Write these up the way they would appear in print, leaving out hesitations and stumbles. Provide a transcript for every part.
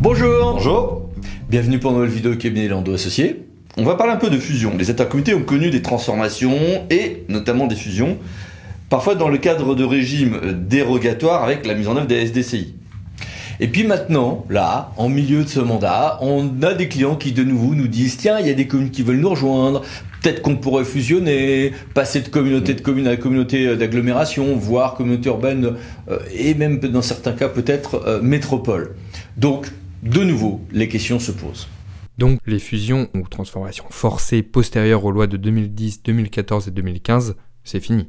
Bonjour. Bonjour. Bienvenue pour une nouvelle vidéo cabinet Lando Associés. On va parler un peu de fusion. Les intercommunautés ont connu des transformations et notamment des fusions, parfois dans le cadre de régimes dérogatoires avec la mise en œuvre des SDCI. Et puis maintenant, là, en milieu de ce mandat, on a des clients qui de nouveau nous disent « Tiens, il y a des communes qui veulent nous rejoindre, peut-être qu'on pourrait fusionner, passer de communauté de communes à communauté d'agglomération, voire communauté urbaine et même dans certains cas peut-être métropole. » Donc, de nouveau, les questions se posent. Donc les fusions ou transformations forcées postérieures aux lois de 2010, 2014 et 2015, c'est fini.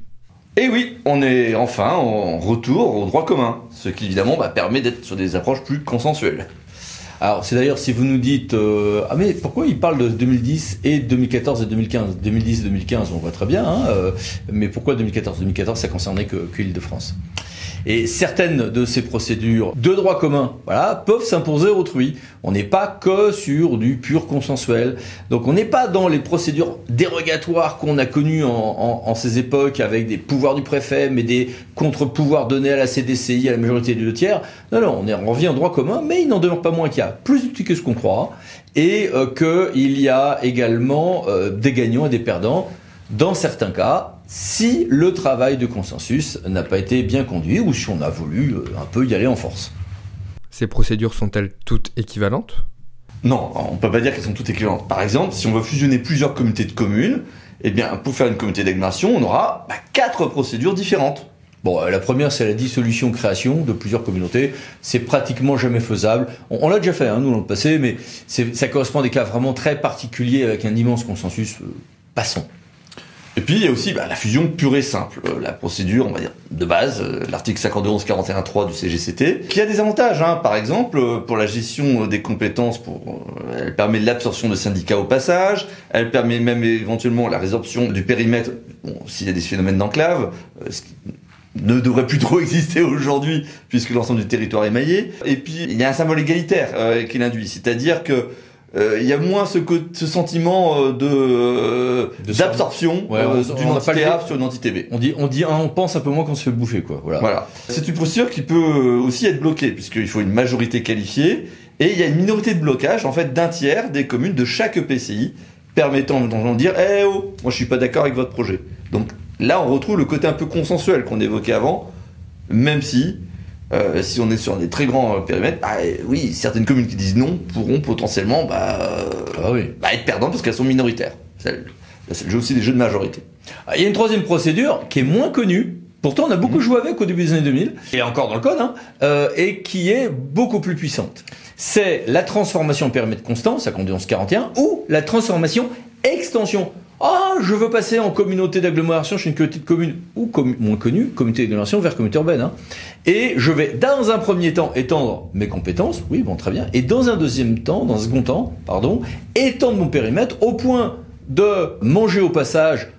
Et oui, on est enfin en retour au droit commun, ce qui évidemment permet d'être sur des approches plus consensuelles. Alors c'est d'ailleurs si vous nous dites ah mais pourquoi il parle de 2010 et 2014 et 2015 2010 et 2015 on voit très bien, mais pourquoi 2014 2014 ça concernait que l'Île-de-France. Et certaines de ces procédures de droit commun peuvent s'imposer à autrui. On n'est pas que sur du pur consensuel. Donc on n'est pas dans les procédures dérogatoires qu'on a connues en ces époques avec des pouvoirs du préfet, mais des contre-pouvoirs donnés à la CDCI, à la majorité des 2/3. Non, on revient au droit commun, mais il n'en demeure pas moins qu'il y a plus d'outils que ce qu'on croit et qu'il y a également des gagnants et des perdants dans certains cas, si le travail de consensus n'a pas été bien conduit ou si on a voulu un peu y aller en force. Ces procédures sont-elles toutes équivalentes ? Non, on ne peut pas dire qu'elles sont toutes équivalentes. Par exemple, si on veut fusionner plusieurs communautés de communes, pour faire une communauté d'agglomération, on aura 4 procédures différentes. Bon, la première, c'est la dissolution-création de plusieurs communautés. C'est pratiquement jamais faisable. On l'a déjà fait, nous, dans le passé, mais ça correspond à des cas vraiment très particuliers avec un immense consensus. Passons. Et puis il y a aussi la fusion pure et simple, la procédure, on va dire, de base, l'article 51.41.3 du CGCT, qui a des avantages, par exemple, pour la gestion des compétences, elle permet l'absorption de syndicats au passage, elle permet même éventuellement la résorption du périmètre, s'il y a des phénomènes d'enclave, ce qui ne devrait plus trop exister aujourd'hui, puisque l'ensemble du territoire est maillé. Et puis il y a un symbole égalitaire qui l'induit, c'est-à-dire que il y a moins ce sentiment d'absorption d'une entité A sur une entité B. On pense un peu moins qu'on se fait bouffer, quoi. Voilà. C'est une procédure qui peut aussi être bloquée, puisqu'il faut une majorité qualifiée, et il y a une minorité de blocage, en fait, d'un tiers des communes de chaque EPCI, permettant de dire « moi je suis pas d'accord avec votre projet ». Donc là, on retrouve le côté un peu consensuel qu'on évoquait avant, même si on est sur des très grands périmètres, oui, certaines communes qui disent non pourront potentiellement être perdantes parce qu'elles sont minoritaires. C'est le jeu aussi des jeux de majorité. Il y a une troisième procédure qui est moins connue, pourtant on a beaucoup joué avec au début des années 2000, et encore dans le code, et qui est beaucoup plus puissante. C'est la transformation en périmètre constant, 51.11.41, ou la transformation extension. Je veux passer en communauté d'agglomération chez une communauté de communes ou moins connue, communauté d'agglomération vers communauté urbaine. Et je vais, dans un premier temps, étendre mes compétences, oui, bon, très bien, et dans un second temps, étendre mon périmètre au point de manger au passage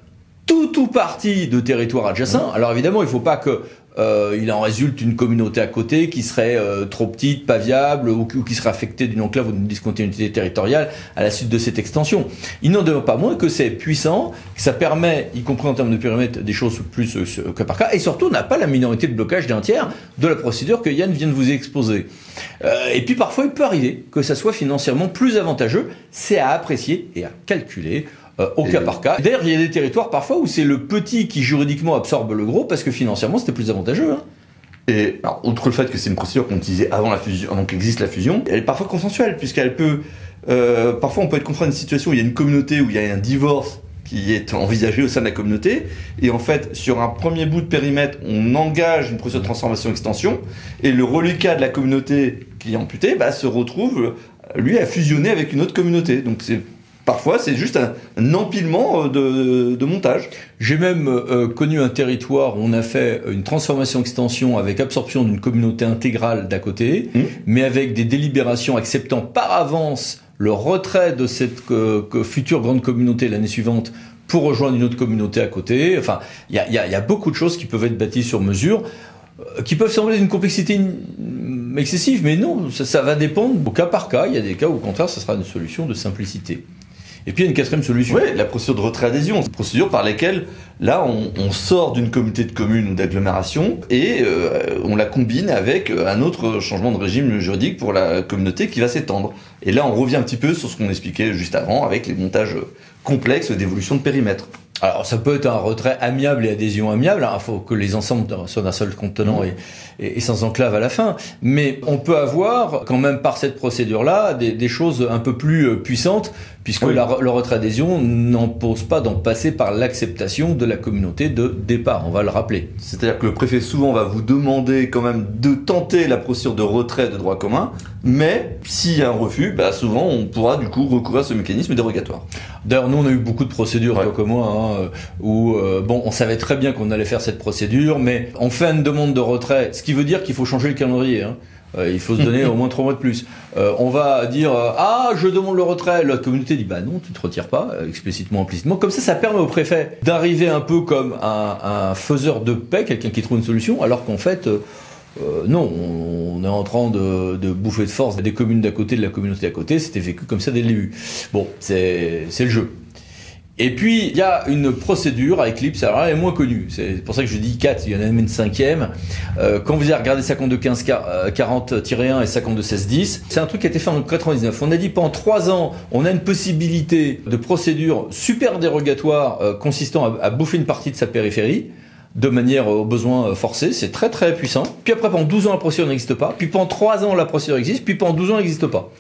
tout ou partie de territoire adjacent. Alors évidemment, il ne faut pas que il en résulte une communauté à côté qui serait trop petite, pas viable, ou qui serait affectée d'une enclave ou d'une discontinuité territoriale à la suite de cette extension. Il n'en demeure pas moins que c'est puissant, que ça permet, y compris en termes de périmètre, des choses plus cas par cas, et surtout n'a pas la minorité de blocage d'un tiers de la procédure que Yann vient de vous exposer. Et puis parfois, il peut arriver que ça soit financièrement plus avantageux, c'est à apprécier et à calculer au cas par cas. D'ailleurs, il y a des territoires parfois où c'est le petit qui juridiquement absorbe le gros parce que financièrement c'était plus avantageux. Et alors, outre le fait que c'est une procédure qu'on utilisait avant la fusion, donc existe la fusion, elle est parfois consensuelle puisqu'elle peut, parfois on peut être confronté à une situation où il y a une communauté où il y a un divorce qui est envisagé au sein de la communauté, et en fait sur un premier bout de périmètre on engage une procédure de transformation extension, et le reliquat de la communauté qui est amputé se retrouve lui à fusionner avec une autre communauté. Donc parfois, c'est juste un empilement de montage. J'ai même connu un territoire où on a fait une transformation-extension avec absorption d'une communauté intégrale d'à côté, mais avec des délibérations acceptant par avance le retrait de cette future grande communauté l'année suivante pour rejoindre une autre communauté à côté. Enfin, il y a beaucoup de choses qui peuvent être bâties sur mesure, qui peuvent sembler d'une complexité excessive, mais non, ça va dépendre au cas par cas. Il y a des cas où, au contraire, ça sera une solution de simplicité. Et puis il y a une quatrième solution. Oui, la procédure de retrait-adhésion. C'est une procédure par laquelle, là, on sort d'une communauté de communes ou d'agglomération et on la combine avec un autre changement de régime juridique pour la communauté qui va s'étendre. Et là, on revient un petit peu sur ce qu'on expliquait juste avant avec les montages complexes d'évolution de périmètre. Alors ça peut être un retrait amiable et adhésion amiable, il faut que les ensembles soient d'un seul contenant et sans enclave à la fin, mais on peut avoir quand même par cette procédure-là des choses un peu plus puissantes, puisque le retrait adhésion n'impose pas d'en passer par l'acceptation de la communauté de départ, on va le rappeler. C'est-à-dire que le préfet souvent va vous demander quand même de tenter la procédure de retrait de droit commun, mais s'il y a un refus, souvent on pourra du coup recourir à ce mécanisme dérogatoire. D'ailleurs, nous on a eu beaucoup de procédures, toi comme moi, où on savait très bien qu'on allait faire cette procédure, mais on fait une demande de retrait, ce qui veut dire qu'il faut changer le calendrier. Il faut se donner au moins 3 mois de plus. On va dire je demande le retrait. La communauté dit non, tu te retires pas, explicitement, implicitement. Comme ça permet au préfet d'arriver un peu comme un faiseur de paix, quelqu'un qui trouve une solution, alors qu'en fait non, on est en train de bouffer de force des communes d'à côté, de la communauté d'à côté. C'était vécu comme ça dès le début. Bon, c'est le jeu. Et puis, il y a une procédure à Eclipse, alors elle est moins connue. C'est pour ça que je dis 4, il y en a même une 5e. Quand vous avez regardé 52-15-40-1 et 52-16-10, c'est un truc qui a été fait en 99. On a dit pendant 3 ans, on a une possibilité de procédure super dérogatoire consistant à bouffer une partie de sa périphérie, de manière aux besoins forcés, c'est très très puissant. Puis après, pendant 12 ans, la procédure n'existe pas. Puis pendant 3 ans, la procédure existe. Puis pendant 12 ans, elle n'existe pas.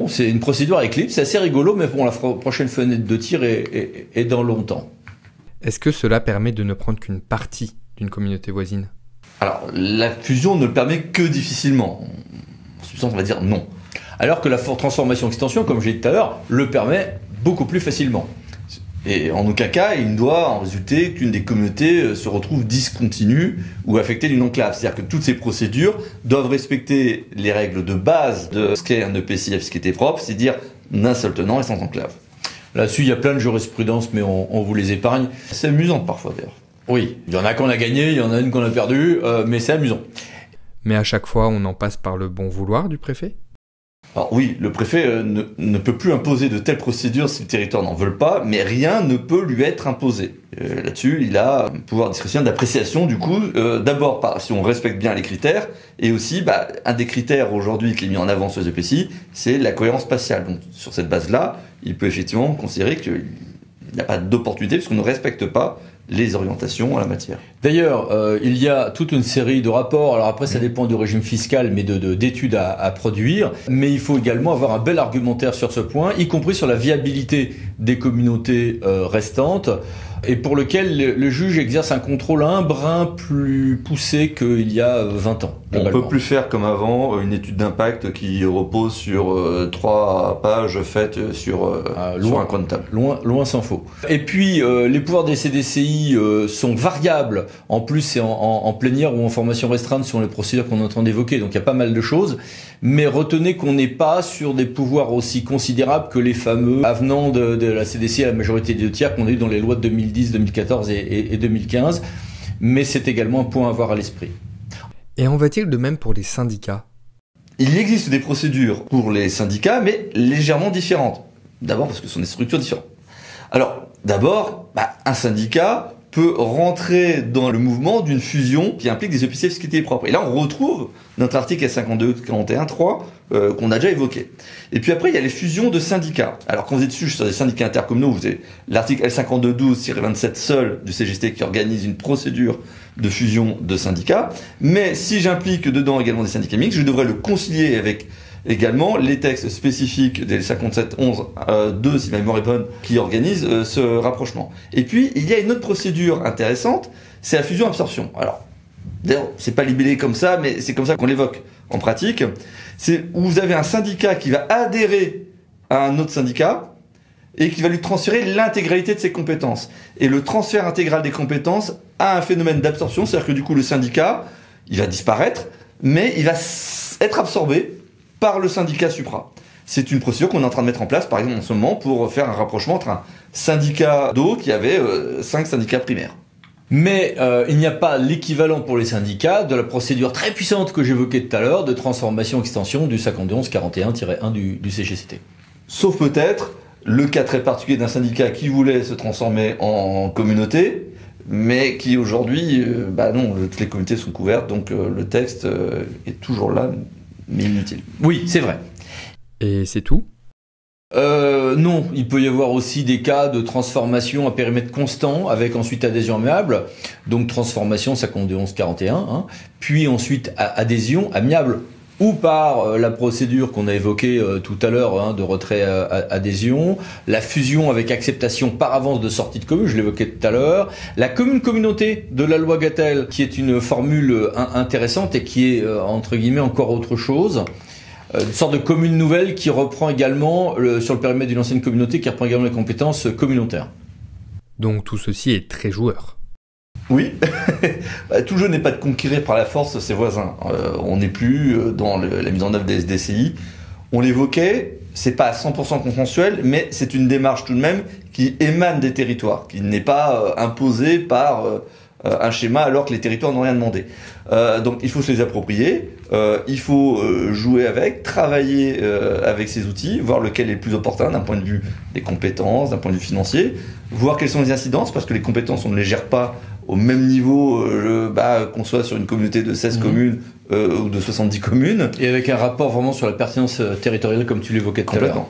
C'est une procédure à Eclipse, c'est assez rigolo, mais la prochaine fenêtre de tir est dans longtemps. Est-ce que cela permet de ne prendre qu'une partie d'une communauté voisine ? Alors, la fusion ne le permet que difficilement. En substance, on va dire non. Alors que la transformation-extension, comme j'ai dit tout à l'heure, le permet beaucoup plus facilement. Et en aucun cas, il ne doit en résulter qu'une des communautés se retrouve discontinue ou affectée d'une enclave. C'est-à-dire que toutes ces procédures doivent respecter les règles de base de ce qu'est un EPCI à fiscalité propre, c'est-à-dire d'un seul tenant et sans enclave. Là-dessus, il y a plein de jurisprudences, mais on vous les épargne. C'est amusant parfois d'ailleurs. Oui, il y en a qu'on a gagné, il y en a une qu'on a perdue, mais c'est amusant. Mais à chaque fois, on en passe par le bon vouloir du préfet ? Alors oui, le préfet ne peut plus imposer de telles procédures si le territoire n'en veut pas, mais rien ne peut lui être imposé. Là-dessus, il a un pouvoir discrétionnaire d'appréciation du coup, d'abord si on respecte bien les critères, et aussi un des critères aujourd'hui qui est mis en avant sur les EPCI, c'est la cohérence spatiale. Donc sur cette base-là, il peut effectivement considérer qu'il n'y a pas d'opportunité puisqu'on ne respecte pas les orientations en la matière. D'ailleurs, il y a toute une série de rapports, alors après ça dépend du régime fiscal, mais d'études à produire, mais il faut également avoir un bel argumentaire sur ce point, y compris sur la viabilité des communautés restantes, et pour lequel le juge exerce un contrôle un brin plus poussé qu'il y a 20 ans. On ne peut plus faire comme avant une étude d'impact qui repose sur 3 pages faites sur un comptable. Loin s'en faut. Et puis, les pouvoirs des CDCI sont variables. En plus, c'est en plénière ou en formation restreinte sur les procédures qu'on est en train d'évoquer. Donc, il y a pas mal de choses. Mais retenez qu'on n'est pas sur des pouvoirs aussi considérables que les fameux avenants de la CDCI à la majorité des 2/3 qu'on a eu dans les lois de 2010, 2014 et 2015. Mais c'est également un point à avoir à l'esprit. Et en va-t-il de même pour les syndicats ? Il existe des procédures pour les syndicats, mais légèrement différentes. D'abord parce que ce sont des structures différentes. Alors, d'abord, un syndicat peut rentrer dans le mouvement d'une fusion qui implique des EPCI à fiscalité propre. Et là, on retrouve notre article L52-41-3 qu'on a déjà évoqué. Et puis après, il y a les fusions de syndicats. Alors, quand vous êtes dessus sur des syndicats intercommunaux, vous avez l'article L52-12-27 seul du CGST qui organise une procédure de fusion de syndicats. Mais si j'implique dedans également des syndicats mixtes, je devrais le concilier avec également les textes spécifiques des 57-11-2, si ma mémoire est bonne, qui organisent ce rapprochement. Et puis, il y a une autre procédure intéressante, c'est la fusion-absorption. Alors, d'ailleurs, c'est pas libellé comme ça, mais c'est comme ça qu'on l'évoque en pratique. C'est où vous avez un syndicat qui va adhérer à un autre syndicat et qui va lui transférer l'intégralité de ses compétences. Et le transfert intégral des compétences a un phénomène d'absorption, c'est-à-dire que du coup, le syndicat, il va disparaître, mais il va être absorbé par le syndicat supra. C'est une procédure qu'on est en train de mettre en place, par exemple en ce moment, pour faire un rapprochement entre un syndicat d'eau qui avait 5 syndicats primaires. Mais il n'y a pas l'équivalent pour les syndicats de la procédure très puissante que j'évoquais tout à l'heure de transformation-extension du 51-41-1 du CGCT. Sauf peut-être Le cas très particulier d'un syndicat qui voulait se transformer en communauté, mais qui aujourd'hui, non, toutes les communautés sont couvertes, donc le texte est toujours là, mais inutile. Oui, c'est vrai. Et c'est tout ? Non, il peut y avoir aussi des cas de transformation à périmètre constant avec ensuite adhésion amiable. Donc transformation, ça compte de 1141, hein. Puis ensuite adhésion amiable ou par la procédure qu'on a évoquée tout à l'heure, hein, de retrait-adhésion, la fusion avec acceptation par avance de sortie de commune, je l'évoquais tout à l'heure, la commune-communauté de la loi Gatel, qui est une formule intéressante et qui est, entre guillemets, encore autre chose. Une sorte de commune nouvelle qui reprend également, sur le périmètre d'une ancienne communauté, qui reprend également les compétences communautaires. Donc tout ceci est très joueur. Oui, tout jeu n'est pas de conquérir par la force ses voisins. On n'est plus dans la mise en œuvre des SDCI. On l'évoquait, c'est pas à 100% consensuel, mais c'est une démarche tout de même qui émane des territoires, qui n'est pas imposée par un schéma alors que les territoires n'ont rien demandé. Donc il faut se les approprier, il faut jouer avec, travailler avec ces outils, voir lequel est le plus opportun d'un point de vue des compétences, d'un point de vue financier, voir quelles sont les incidences, parce que les compétences on ne les gère pas au même niveau qu'on soit sur une communauté de 16 communes ou de 70 communes. Et avec un rapport vraiment sur la pertinence territoriale comme tu l'évoquais tout à l'heure.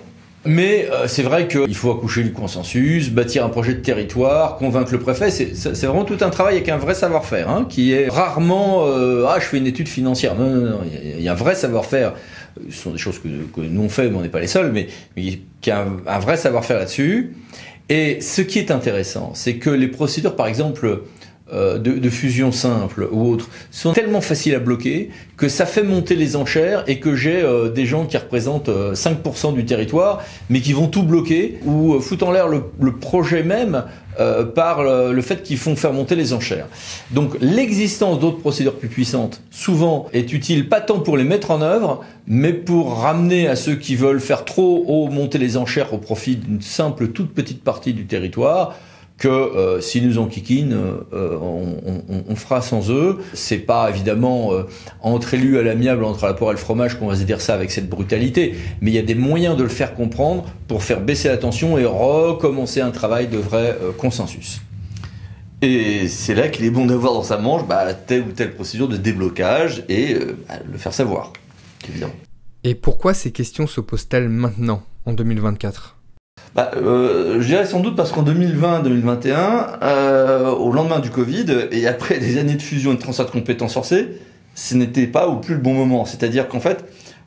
Mais c'est vrai qu'il faut accoucher du consensus, bâtir un projet de territoire, convaincre le préfet. C'est vraiment tout un travail avec un vrai savoir-faire, hein, qui est rarement je fais une étude financière. Non. Il y a un vrai savoir-faire. Ce sont des choses que nous on fait, mais on n'est pas les seuls, mais qui a un vrai savoir-faire là-dessus. Et ce qui est intéressant, c'est que les procédures, par exemple, de fusion simple ou autre, sont tellement faciles à bloquer que ça fait monter les enchères et que j'ai des gens qui représentent 5% du territoire mais qui vont tout bloquer ou foutent en l'air le projet même par le fait qu'ils font faire monter les enchères. Donc l'existence d'autres procédures plus puissantes souvent est utile pas tant pour les mettre en œuvre mais pour ramener à ceux qui veulent faire trop haut monter les enchères au profit d'une simple toute petite partie du territoire que s'ils nous enquiquinent, on fera sans eux. C'est pas évidemment entre élus à l'amiable, entre la poire et le fromage qu'on va se dire ça avec cette brutalité, mais il y a des moyens de le faire comprendre pour faire baisser la tension et recommencer un travail de vrai consensus. Et c'est là qu'il est bon d'avoir dans sa manche telle ou telle procédure de déblocage et le faire savoir, évidemment. Et pourquoi ces questions se posent-elles maintenant, en 2024 ? Je dirais sans doute parce qu'en 2020-2021, au lendemain du Covid et après des années de fusion et de transfert de compétences forcés, ce n'était pas ou plus le bon moment. C'est-à-dire qu'en fait,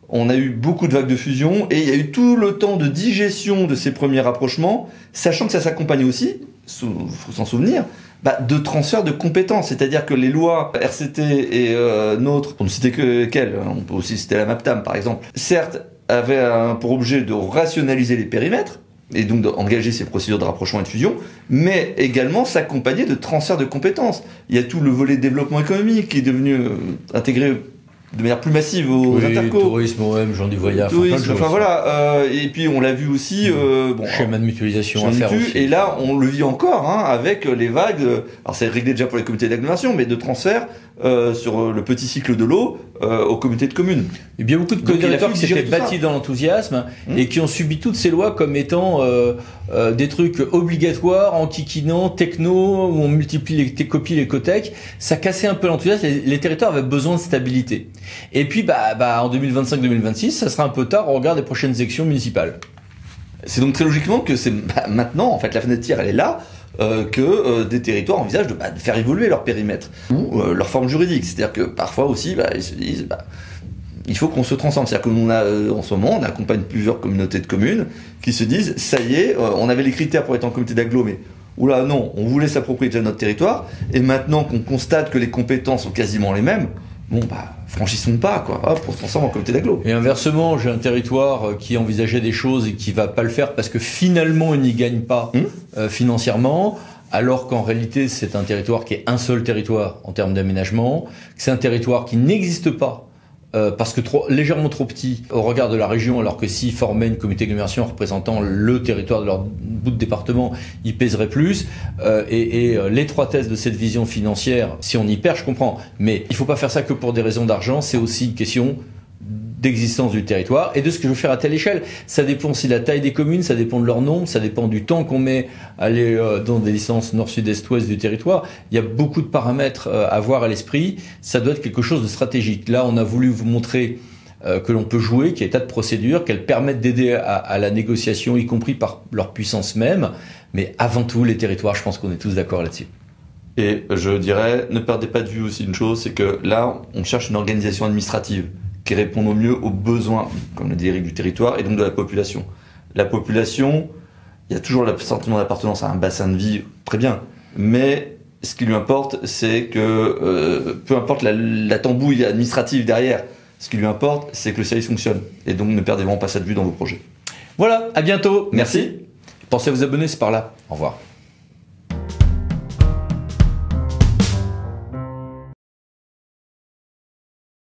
on a eu beaucoup de vagues de fusion et il y a eu tout le temps de digestion de ces premiers rapprochements, sachant que ça s'accompagnait aussi, faut s'en souvenir, de transfert de compétences. C'est-à-dire que les lois RCT et NOTRe, pour ne citer que quelles, on peut aussi citer la MAPTAM par exemple, certes avaient pour objet de rationaliser les périmètres, et donc d'engager ces procédures de rapprochement et de fusion, mais également s'accompagner de transfert de compétences. Il y a tout le volet développement économique qui est devenu intégré de manière plus massive aux intercos. Tourisme, gens du voyage, et puis on l'a vu aussi, schéma de mutualisation à faire aussi. Et là, on le vit encore, avec les vagues, alors c'est réglé déjà pour les comités d'agglomération, mais de transfert sur le petit cycle de l'eau aux comités de communes. Il y a bien beaucoup de territoires qui s'étaient bâtis dans l'enthousiasme et qui ont subi toutes ces lois comme étant des trucs obligatoires, enquiquinants, techno, où on multiplie les copies, les cotèques. Ça cassait un peu l'enthousiasme. Les territoires avaient besoin de stabilité. Et puis, en 2025-2026, ça sera un peu tard au regard des prochaines élections municipales. C'est donc très logiquement que c'est maintenant, en fait, la fenêtre de tir, elle est là, que des territoires envisagent de faire évoluer leur périmètre ou leur forme juridique. C'est-à-dire que parfois aussi, ils se disent, il faut qu'on se transforme. C'est-à-dire que nous, en ce moment, on accompagne plusieurs communautés de communes qui se disent, ça y est, on avait les critères pour être en comité d'agglo, mais oula, non, on voulait s'approprier déjà notre territoire, et maintenant qu'on constate que les compétences sont quasiment les mêmes, franchissons le pas, pour se transformer en comité d'agglo. Et inversement, j'ai un territoire qui envisageait des choses et qui va pas le faire parce que finalement il n'y gagne pas financièrement, alors qu'en réalité c'est un territoire qui est un seul territoire en termes d'aménagement, c'est un territoire qui n'existe pas parce que légèrement trop petit au regard de la région, alors que s'ils formaient une comité d'agglomération représentant le territoire de leur bout de département, ils pèseraient plus. Et l'étroitesse de cette vision financière, si on y perd, je comprends. Mais il faut pas faire ça que pour des raisons d'argent, c'est aussi une question d'existence du territoire et de ce que je veux faire à telle échelle. Ça dépend aussi de la taille des communes, ça dépend de leur nombre, ça dépend du temps qu'on met à aller dans des distances nord, sud, est, ouest du territoire. Il y a beaucoup de paramètres à avoir à l'esprit. Ça doit être quelque chose de stratégique. Là, on a voulu vous montrer que l'on peut jouer, qu'il y a des tas de procédures, qu'elles permettent d'aider à la négociation, y compris par leur puissance même. Mais avant tout, les territoires, je pense qu'on est tous d'accord là-dessus. Et je dirais, ne perdez pas de vue aussi une chose, c'est que là, on cherche une organisation administrative qui réponde au mieux aux besoins, comme le dit Eric, du territoire et donc de la population. La population, il y a toujours le sentiment d'appartenance à un bassin de vie, très bien, mais ce qui lui importe, c'est que peu importe la tambouille administrative derrière, ce qui lui importe, c'est que le service fonctionne. Et donc ne perdez vraiment pas ça de vue dans vos projets. Voilà, à bientôt. Merci. Pensez à vous abonner, c'est par là. Au revoir.